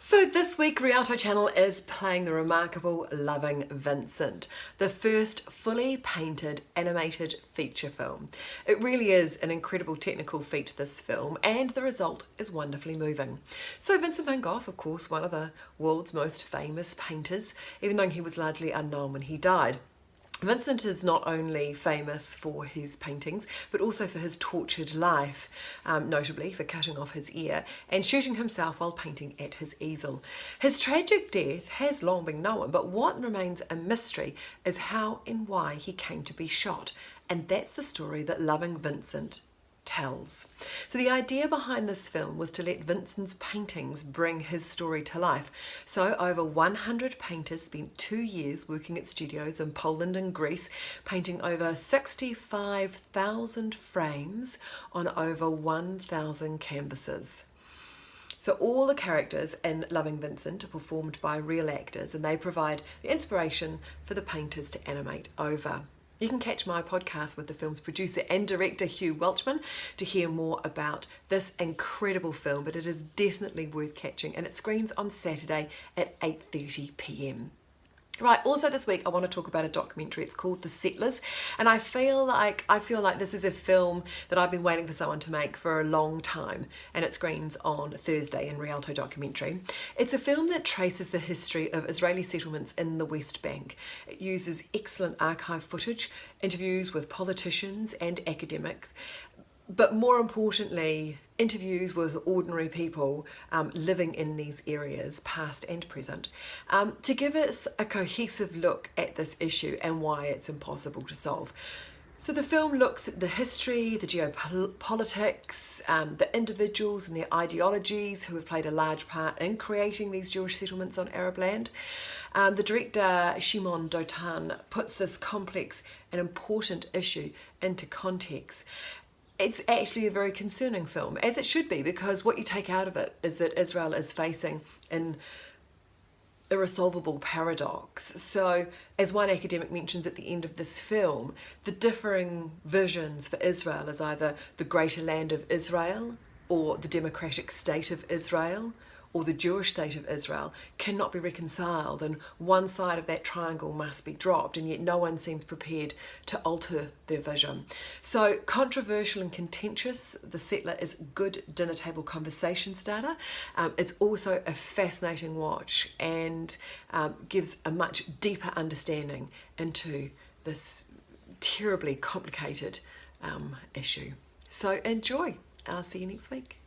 So this week Rialto Channel is playing the remarkable Loving Vincent, the first fully painted animated feature film. It really is an incredible technical feat, this film, and the result is wonderfully moving. So Vincent van Gogh, of course, one of the world's most famous painters, even though he was largely unknown when he died. Vincent is not only famous for his paintings, but also for his tortured life, notably for cutting off his ear and shooting himself while painting at his easel. His tragic death has long been known, but what remains a mystery is how and why he came to be shot, and that's the story that Loving Vincent tells. So the idea behind this film was to let Vincent's paintings bring his story to life. So over 100 painters spent 2 years working at studios in Poland and Greece, painting over 65,000 frames on over 1,000 canvases. So all the characters in Loving Vincent are performed by real actors, and they provide the inspiration for the painters to animate over. You can catch my podcast with the film's producer and director Hugh Welchman to hear more about this incredible film, but it is definitely worth catching, and it screens on Saturday at 8:30 p.m. Right, also this week I want to talk about a documentary. It's called The Settlers, and I feel like this is a film that I've been waiting for someone to make for a long time, and it screens on Thursday in Rialto Documentary. It's a film that traces the history of Israeli settlements in the West Bank. It uses excellent archive footage, interviews with politicians and academics, but more importantly, interviews with ordinary people living in these areas, past and present, to give us a cohesive look at this issue and why it's impossible to solve. So the film looks at the history, the geopolitics, the individuals and their ideologies who have played a large part in creating these Jewish settlements on Arab land. The director, Shimon Dotan, puts this complex and important issue into context. It's actually a very concerning film, as it should be, because what you take out of it is that Israel is facing an irresolvable paradox. So, as one academic mentions at the end of this film, the differing visions for Israel as either the greater land of Israel or the democratic state of Israel or the Jewish state of Israel cannot be reconciled, and one side of that triangle must be dropped, and yet no one seems prepared to alter their vision. So controversial and contentious, The Settler is a good dinner table conversation starter. It's also a fascinating watch and gives a much deeper understanding into this terribly complicated issue. So enjoy. I'll see you next week.